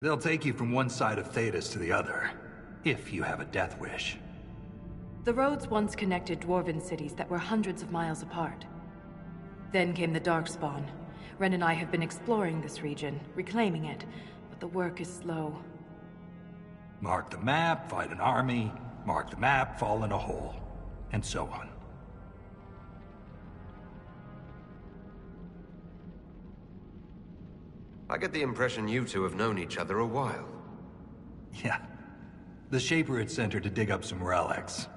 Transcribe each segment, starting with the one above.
They'll take you from one side of Thetis to the other, if you have a death wish. The roads once connected dwarven cities that were hundreds of miles apart. Then came the Darkspawn. Ren and I have been exploring this region, reclaiming it, but the work is slow. Mark the map, fight an army. Mark the map, fall in a hole. And so on. I get the impression you two have known each other a while. Yeah. The Shaper had sent her to dig up some relics.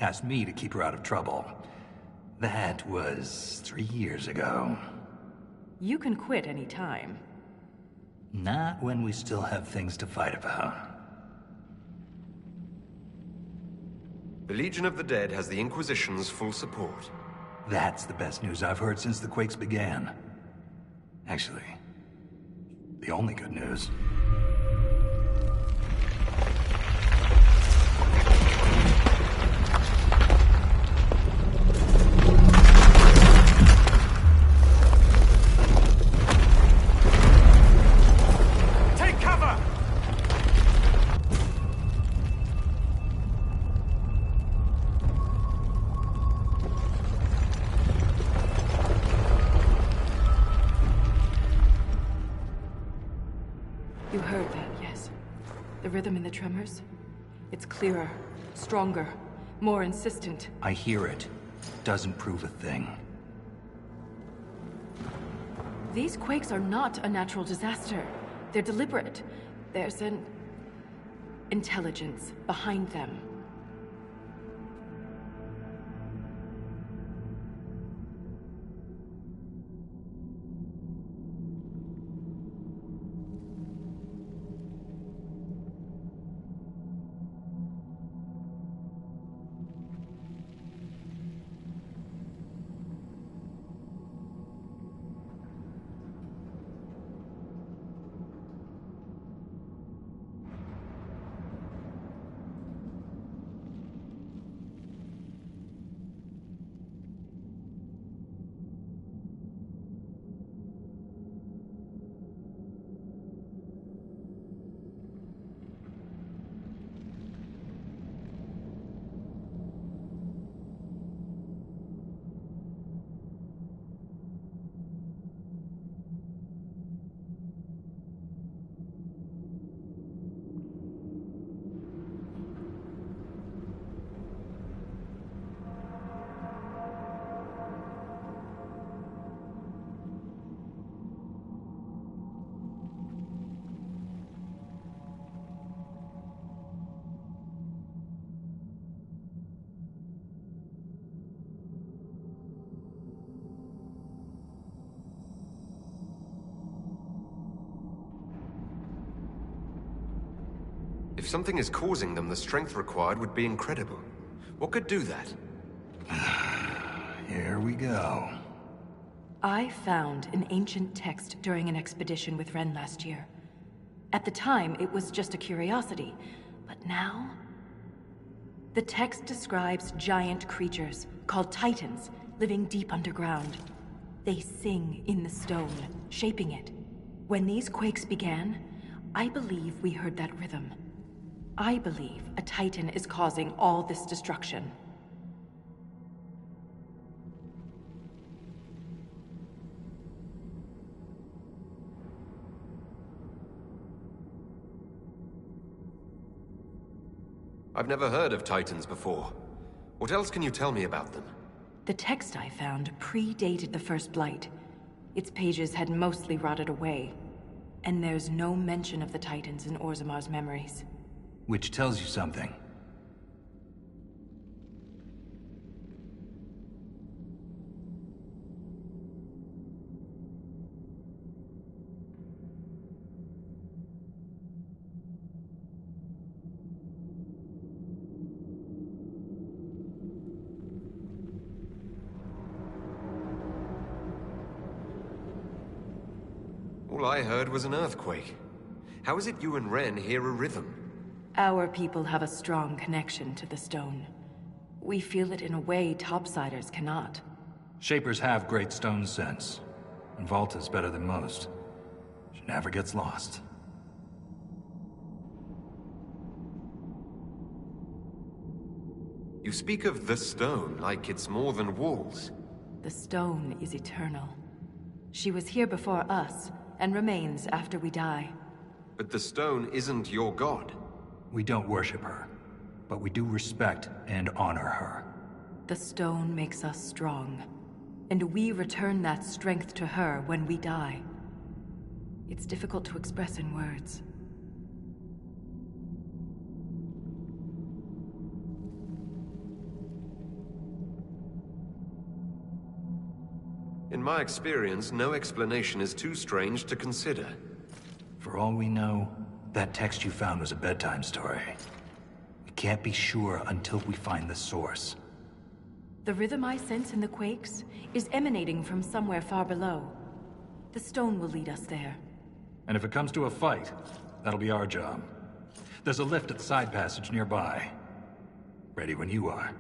Asked me to keep her out of trouble. That was 3 years ago. You can quit any time. Not when we still have things to fight about. The Legion of the Dead has the Inquisition's full support. That's the best news I've heard since the Quakes began. Actually, the only good news. You heard that, yes. The rhythm in the tremors? It's clearer, stronger, more insistent. I hear it. Doesn't prove a thing. These quakes are not a natural disaster. They're deliberate. There's an intelligence behind them. If something is causing them, the strength required would be incredible. What could do that? Here we go. I found an ancient text during an expedition with Ren last year. At the time, it was just a curiosity, but now... The text describes giant creatures, called Titans, living deep underground. They sing in the stone, shaping it. When these quakes began, I believe we heard that rhythm. I believe a Titan is causing all this destruction. I've never heard of Titans before. What else can you tell me about them? The text I found predated the First Blight. Its pages had mostly rotted away. And there's no mention of the Titans in Orzamar's memories. Which tells you something. All I heard was an earthquake. How is it you and Ren hear a rhythm? Our people have a strong connection to the stone. We feel it in a way topsiders cannot. Shapers have great stone sense. And Volta's better than most. She never gets lost. You speak of the stone like it's more than walls. The stone is eternal. She was here before us, and remains after we die. But the stone isn't your god. We don't worship her, but we do respect and honor her. The stone makes us strong, and we return that strength to her when we die. It's difficult to express in words. In my experience, no explanation is too strange to consider. For all we know, that text you found was a bedtime story. We can't be sure until we find the source. The rhythm I sense in the quakes is emanating from somewhere far below. The stone will lead us there. And if it comes to a fight, that'll be our job. There's a lift at the side passage nearby. Ready when you are.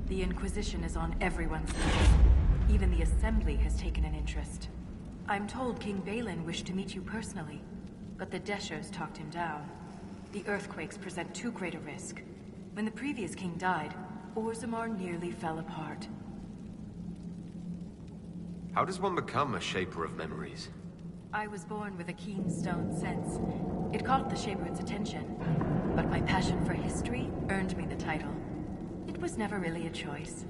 The Inquisition is on everyone's lips. Even the Assembly has taken an interest. I'm told King Balin wished to meet you personally, but the Deshers talked him down. The earthquakes present too great a risk. When the previous king died, Orzammar nearly fell apart. How does one become a shaper of memories? I was born with a keen stone sense. It caught the Shaper's attention, but my passion for history earned me the title. It was never really a choice.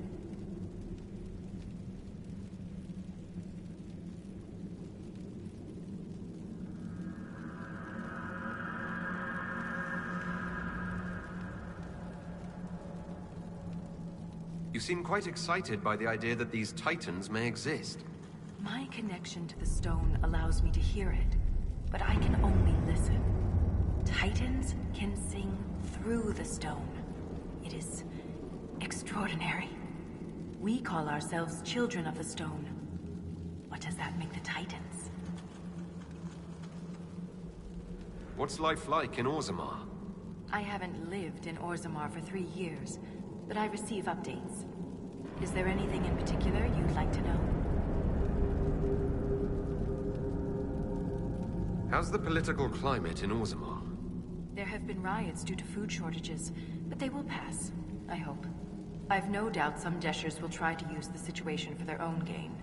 You seem quite excited by the idea that these titans may exist. My connection to the stone allows me to hear it, but I can only listen. Titans can sing through the stone. It is extraordinary. We call ourselves children of the stone. What does that make the Titans? What's life like in Orzammar? I haven't lived in Orzammar for 3 years, but I receive updates. Is there anything in particular you'd like to know? How's the political climate in Orzammar? There have been riots due to food shortages, but they will pass, I hope. I've no doubt some Deshers will try to use the situation for their own gain.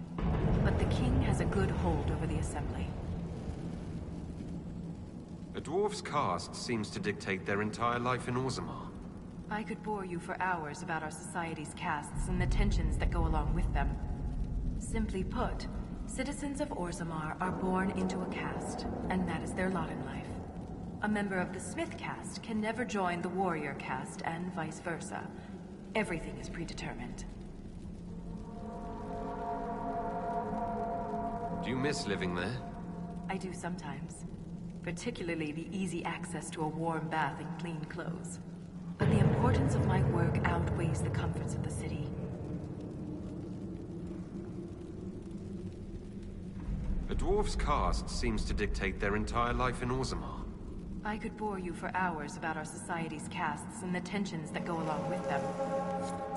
But the king has a good hold over the Assembly. A dwarf's caste seems to dictate their entire life in Orzammar. I could bore you for hours about our society's castes and the tensions that go along with them. Simply put, citizens of Orzammar are born into a caste, and that is their lot in life. A member of the Smith caste can never join the warrior caste, and vice versa. Everything is predetermined. Do you miss living there? I do sometimes. Particularly the easy access to a warm bath and clean clothes. But the importance of my work outweighs the comforts of the city. A dwarf's caste seems to dictate their entire life in Orzammar. I could bore you for hours about our society's castes and the tensions that go along with them.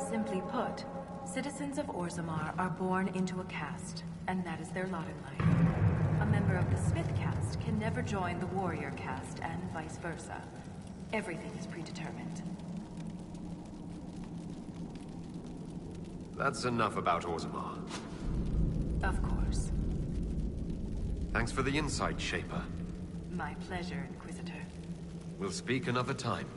Simply put, citizens of Orzammar are born into a caste, and that is their lot in life. A member of the Smith caste can never join the warrior caste, and vice versa. Everything is predetermined. That's enough about Orzammar. Of course. Thanks for the insight, Shaper. My pleasure, Inquisitor. We'll speak another time.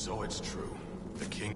So it's true. The king...